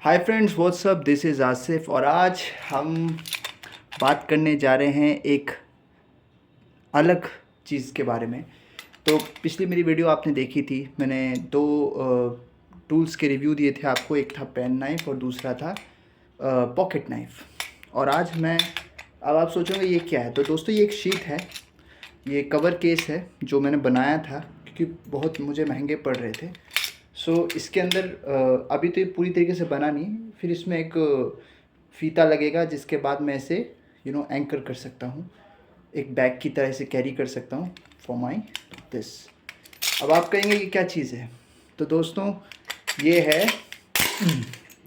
Hi friends, what's up, this is Asif और आज हम बात करने जा रहे हैं एक अलग चीज़ के बारे में। तो पिछली मेरी वीडियो आपने देखी थी, मैंने दो टूल्स के रिव्यू दिए थे आपको। एक था पेन नाइफ़ और दूसरा था पॉकेट नाइफ़। और आज अब आप सोचोगे ये क्या है। तो दोस्तों ये एक शीट है, ये कवर केस है जो मैंने बनाया था क्योंकि बहुत मुझे महंगे पड़ रहे थे। इसके अंदर अभी तो ये पूरी तरीके से बना नहीं, फिर इसमें एक फ़ीता लगेगा जिसके बाद मैं इसे एंकर कर सकता हूँ, एक बैग की तरह से कैरी कर सकता हूँ फॉर माई दिस। अब आप कहेंगे ये क्या चीज़ है। तो दोस्तों ये है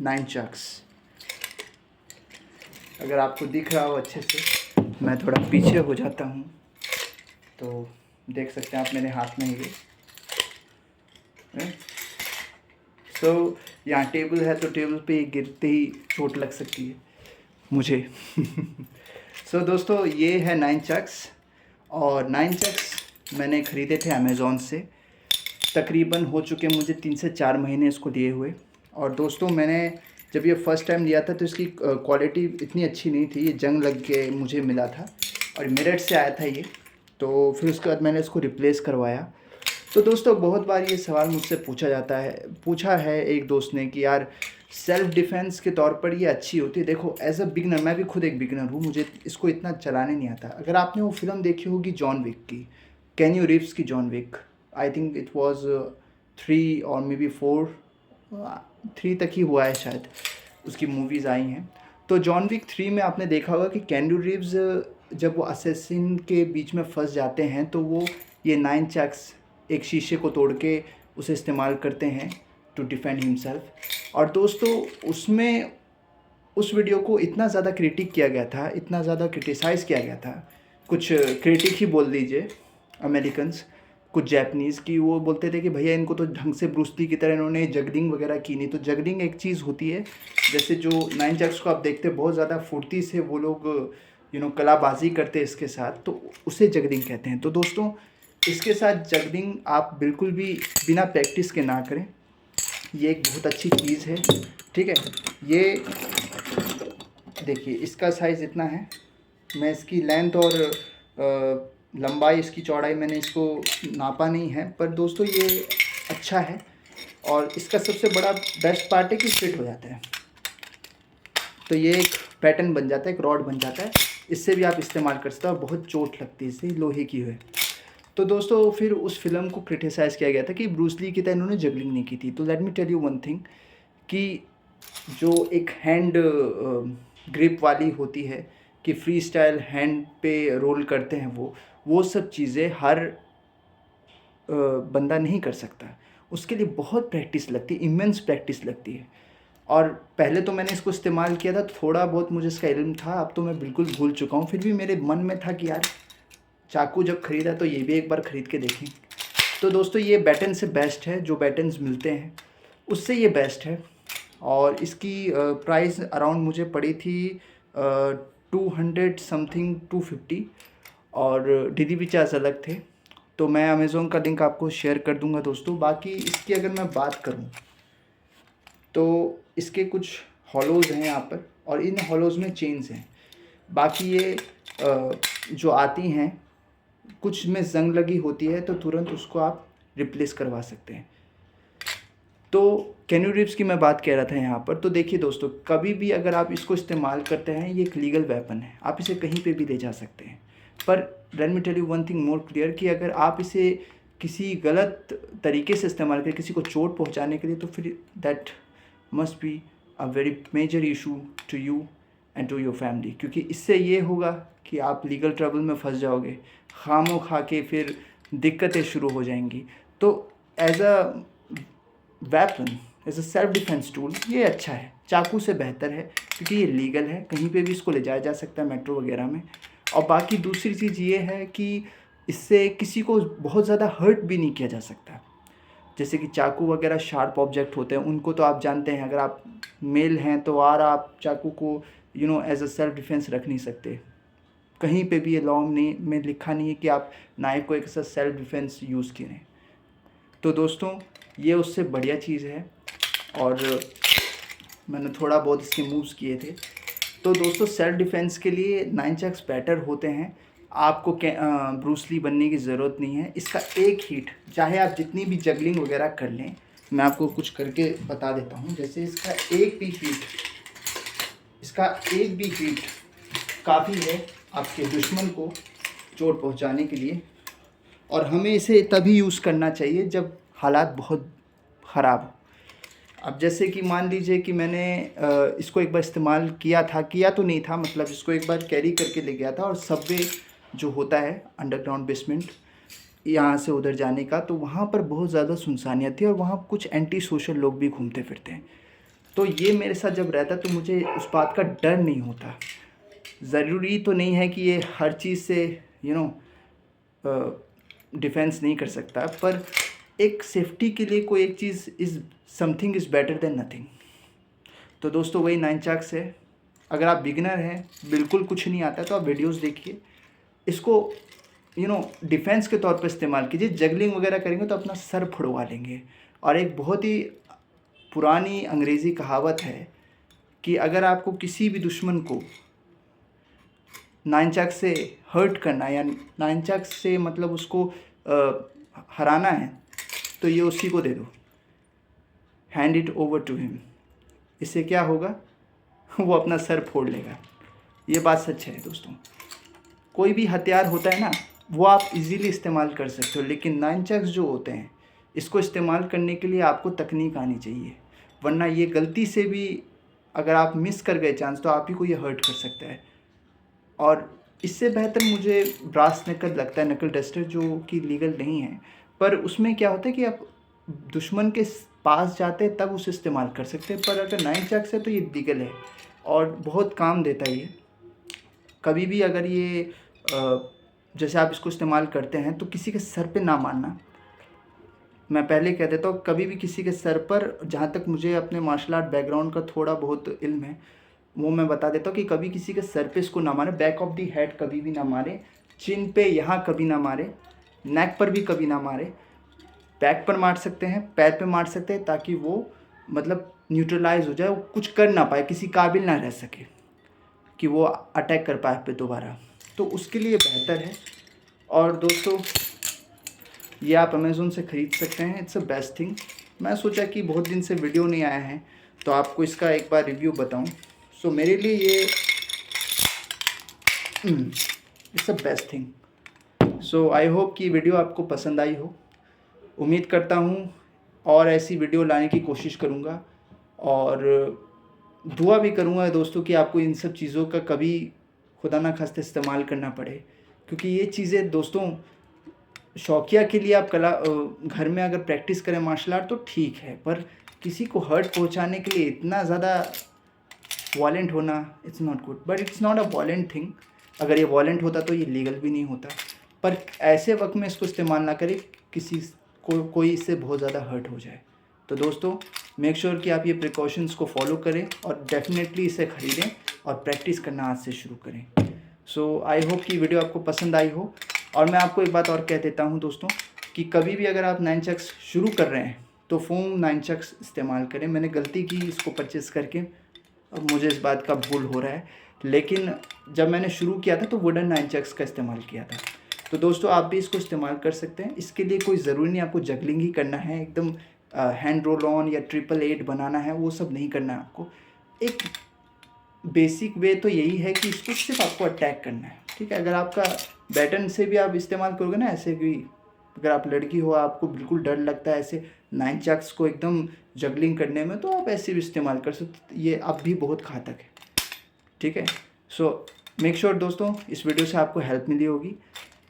9 चक्स। अगर आपको दिख रहा हो अच्छे से, मैं थोड़ा पीछे हो जाता हूँ तो देख सकते हैं आप मेरे हाथ में ये। यहाँ टेबल है तो टेबल पे गिरते ही चोट लग सकती है मुझे। दोस्तों ये है 9 चक्स और 9 चक्स मैंने ख़रीदे थे अमेज़ॉन से। तकरीबन हो चुके मुझे 3 से 4 महीने इसको लिए हुए। और दोस्तों मैंने जब ये फ़र्स्ट टाइम लिया था तो इसकी क्वालिटी इतनी अच्छी नहीं थी, ये जंग लग के मुझे मिला था और मेरठ से आया था ये। तो फिर उसके बाद मैंने इसको रिप्लेस करवाया। तो दोस्तों बहुत बार ये सवाल मुझसे पूछा है एक दोस्त ने कि यार सेल्फ़ डिफेंस के तौर पर ये अच्छी होती है। देखो एज़ अ बिगनर, मैं भी खुद एक बिगनर हूँ, मुझे इसको इतना चलाने नहीं आता। अगर आपने वो फ़िल्म देखी होगी जॉन विक की, केन्यू रीव्स की John Wick, I think it was 3 और मे बी 4, 3 तक ही हुआ है शायद, उसकी मूवीज़ आई हैं। तो जॉन विक 3 में आपने देखा होगा कि केन्यू रीव्स जब वो असैसिन के बीच में फंस जाते हैं तो वो ये 9 चक्स, एक शीशे को तोड़ के उसे इस्तेमाल करते हैं टू डिफेंड हिमसेल्फ। और दोस्तों उसमें उस वीडियो को इतना ज़्यादा क्रिटिक किया गया था, इतना ज़्यादा क्रिटिसाइज़ किया गया था, कुछ क्रिटिक ही बोल दीजिए, अमेरिकन्स, कुछ जैपनीज़, की वो बोलते थे कि भैया इनको तो ढंग से ब्रूस ली की तरह इन्होंने जगलिंग वगैरह की नहीं। तो जगलिंग एक चीज़ होती है, जैसे जो 9 जग्स को आप देखते हैं बहुत ज़्यादा फुर्ती से वो लोग कलाबाजी करते हैं इसके साथ, तो उसे जगलिंग कहते हैं। तो दोस्तों इसके साथ जगलिंग आप बिल्कुल भी बिना प्रैक्टिस के ना करें, ये एक बहुत अच्छी चीज़ है। ठीक है, ये देखिए इसका साइज़ इतना है, मैं इसकी लेंथ और लंबाई, इसकी चौड़ाई मैंने इसको नापा नहीं है, पर दोस्तों ये अच्छा है। और इसका सबसे बड़ा बेस्ट पार्ट है कि फिट हो जाता है। तो ये एक पैटर्न बन जाता है, एक रॉड बन जाता है, इससे भी आप इस्तेमाल कर सकते हो और बहुत चोट लगती है इससे, लोहे की है। तो दोस्तों फिर उस फिल्म को क्रिटिसाइज़ किया गया था कि ब्रूस ली की तरह इन्होंने जगलिंग नहीं की थी। तो let me tell you one thing कि जो एक हैंड ग्रिप वाली होती है कि फ्री स्टाइल हैंड पे रोल करते हैं, वो सब चीज़ें हर बंदा नहीं कर सकता। उसके लिए बहुत प्रैक्टिस लगती है, इमेंस प्रैक्टिस लगती है। और पहले तो मैंने इसको इस्तेमाल किया था, थोड़ा बहुत मुझे इसका इल्म था, अब तो मैं बिल्कुल भूल चुका हूँ। फिर भी मेरे मन में था कि यार चाकू जब ख़रीदा तो ये भी एक बार ख़रीद के देखें। तो दोस्तों ये बैटन से बेस्ट है, जो बैटन्स मिलते हैं उससे ये बेस्ट है। और इसकी प्राइस अराउंड मुझे पड़ी थी 200 समथिंग, 250, और डिलीवरी चार्ज अलग थे। तो मैं अमेज़ोन का लिंक आपको शेयर कर दूंगा दोस्तों। बाकी इसकी अगर मैं बात करूं तो इसके कुछ हॉलोज़ हैं यहाँ पर, और इन हॉलोज़ में चेन्स हैं। बाकी ये जो आती हैं, कुछ में जंग लगी होती है तो तुरंत उसको आप रिप्लेस करवा सकते हैं। तो केन्यू रीव्स की मैं बात कह रहा था यहाँ पर। तो देखिए दोस्तों, कभी भी अगर आप इसको इस्तेमाल करते हैं, ये एक लीगल वेपन है, आप इसे कहीं पे भी ले जा सकते हैं। पर let me tell you one thing more clear कि अगर आप इसे किसी गलत तरीके से इस्तेमाल करें, किसी को चोट पहुँचाने के लिए, तो फिर that must be a very major issue to you and to your family. क्योंकि इससे ये होगा कि आप लीगल ट्रबल में फंस जाओगे, खामों खा के फिर दिक्कतें शुरू हो जाएंगी। तो as a weapon, as a self defence tool ये अच्छा है, चाकू से बेहतर है, क्योंकि ये लीगल है, कहीं पे भी इसको ले जाया जा सकता है, मेट्रो वगैरह में। और बाकी दूसरी चीज़ ये है कि इससे किसी को बहुत ज़्यादा हर्ट भी नहीं किया जा सकता। जैसे कि चाकू वगैरह शार्प ऑब्जेक्ट होते हैं, उनको तो आप जानते हैं, अगर आप मेल हैं तो आप चाकू को एज अ सेल्फ डिफेंस रख नहीं सकते। कहीं पे भी ये लॉ में लिखा नहीं है कि आप नाइफ को एक ऐसा सेल्फ डिफेंस यूज़ करें। तो दोस्तों ये उससे बढ़िया चीज़ है। और मैंने थोड़ा बहुत इसके मूव्स किए थे। तो दोस्तों सेल्फ डिफेंस के लिए 9 चक्स बेटर होते हैं। आपको ब्रूस ली बनने की ज़रूरत नहीं है। इसका एक हीट, चाहे आप जितनी भी जगलिंग वगैरह कर लें, मैं आपको कुछ करके बता देता हूँ। जैसे इसका एक भी हीट काफ़ी है आपके दुश्मन को चोट पहुँचाने के लिए। और हमें इसे तभी यूज़ करना चाहिए जब हालात बहुत ख़राब हो। अब जैसे कि मान लीजिए कि मैंने इसको एक बार इस्तेमाल किया तो नहीं था, मतलब इसको एक बार कैरी करके ले गया था, और सबवे जो होता है अंडरग्राउंड बेसमेंट यहाँ से उधर जाने का, तो वहाँ पर बहुत ज़्यादा सुनसानियत थी और वहाँ कुछ एंटी सोशल लोग भी घूमते फिरते हैं। तो ये मेरे साथ जब रहता तो मुझे उस बात का डर नहीं होता। ज़रूरी तो नहीं है कि ये हर चीज़ से डिफेंस नहीं कर सकता, पर एक सेफ्टी के लिए कोई एक चीज़ something is better than nothing. तो दोस्तों वही 9 चक्स है। अगर आप बिगिनर हैं, बिल्कुल कुछ नहीं आता, तो आप वीडियोस देखिए, इसको डिफेंस के तौर पर इस्तेमाल कीजिए। जगलिंग वगैरह करेंगे तो अपना सर फुड़वा लेंगे। और एक बहुत ही पुरानी अंग्रेज़ी कहावत है कि अगर आपको किसी भी दुश्मन को 9 चक्स से हर्ट करना है या 9 चक्स से मतलब उसको हराना है, तो ये उसी को दे दो, hand it over to him. इससे क्या होगा, वो अपना सर फोड़ लेगा। ये बात सच है दोस्तों। कोई भी हथियार होता है ना, वो आप इजीली इस्तेमाल कर सकते हो, लेकिन 9 चक्स जो होते हैं, इसको इस्तेमाल करने के लिए आपको तकनीक आनी चाहिए, वरना ये गलती से भी अगर आप मिस कर गए चांस, तो आप ही को ये हर्ट कर सकता है। और इससे बेहतर मुझे ब्रास नकल लगता है, नकल डस्टर, जो कि लीगल नहीं है, पर उसमें क्या होता है कि आप दुश्मन के पास जाते हैं तब उसे इस्तेमाल कर सकते हैं। पर अगर 9 चक्स है तो ये लीगल है और बहुत काम देता है ये। कभी भी अगर ये जैसे आप इसको इस्तेमाल करते हैं तो किसी के सर पे ना मारना। मैं पहले कह देता हूँ, कभी भी किसी के सर पर, जहाँ तक मुझे अपने मार्शल आर्ट बैकग्राउंड का थोड़ा बहुत इल्म है, वो मैं बता देता हूँ कि कभी किसी के सर पे इसको ना मारे। बैक ऑफ दी हेड कभी भी ना मारे, चिन पे यहाँ कभी ना मारे, नेक पर भी कभी ना मारे। बैक पर मार सकते हैं, पैर पे मार सकते हैं, ताकि वो मतलब न्यूट्रलाइज हो जाए, वो कुछ कर ना पाए, किसी काबिल ना रह सके कि वो अटैक कर पाए पे दोबारा। तो उसके लिए बेहतर है। और दोस्तों ये आप अमेज़ोन से ख़रीद सकते हैं, इट्स अ बेस्ट थिंग। मैं सोचा कि बहुत दिन से वीडियो नहीं आया है तो आपको इसका एक बार रिव्यू बताऊं। सो मेरे लिए ये it's a best thing. So I hope कि वीडियो आपको पसंद आई हो। उम्मीद करता हूँ और ऐसी वीडियो लाने की कोशिश करूँगा, और दुआ भी करूँगा दोस्तों कि आपको इन सब चीज़ों का कभी खुदा ना खास्ते इस्तेमाल करना पड़े, क्योंकि ये चीज़ें दोस्तों शौकिया के लिए आप घर में अगर प्रैक्टिस करें मार्शल आर्ट तो ठीक है, पर किसी को हर्ट पहुंचाने के लिए इतना ज़्यादा वॉलेंट होना, it's not good. But it's not a वॉलेंट thing. अगर ये वॉलेंट होता तो ये लीगल भी नहीं होता। पर ऐसे वक्त में इसको इस्तेमाल ना करें किसी को कोई इससे बहुत ज़्यादा हर्ट हो जाए। तो दोस्तों मेक श्योर कि आप ये प्रिकॉशंस को फॉलो करें और डेफिनेटली इसे ख़रीदें और प्रैक्टिस करना आज से शुरू करें। सो आई होप कि वीडियो आपको पसंद आई हो। और मैं आपको एक बात और कह देता हूं दोस्तों कि कभी भी अगर आप 9 चक्स शुरू कर रहे हैं तो फोम 9 चक्स इस्तेमाल करें। मैंने गलती की इसको परचेज़ करके, अब मुझे इस बात का भूल हो रहा है, लेकिन जब मैंने शुरू किया था तो वुडन 9 चक्स का इस्तेमाल किया था। तो दोस्तों आप भी इसको इस्तेमाल कर सकते हैं। इसके लिए कोई ज़रूरी नहीं आपको जगलिंग ही करना है, एकदम हैंड रोल ऑन या 888 बनाना है, वो सब नहीं करना है आपको। एक बेसिक वे तो यही है कि इसको सिर्फ आपको अटैक करना है, ठीक है। अगर आपका बैटन से भी आप इस्तेमाल करोगे ना, ऐसे भी अगर आप लड़की हो, आपको बिल्कुल डर लगता है ऐसे 9 चक्स को एकदम जगलिंग करने में, तो आप ऐसे भी इस्तेमाल कर सकते। ये अब भी बहुत घातक है, ठीक है। सो मेक श्योर दोस्तों इस वीडियो से आपको हेल्प मिली होगी।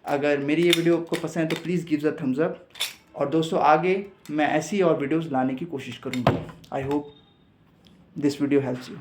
अगर मेरी ये वीडियो आपको पसंद है तो please give the thumbs up. और दोस्तों आगे मैं ऐसी और वीडियोज़ लाने की कोशिश करूँगा। I hope this video helps you.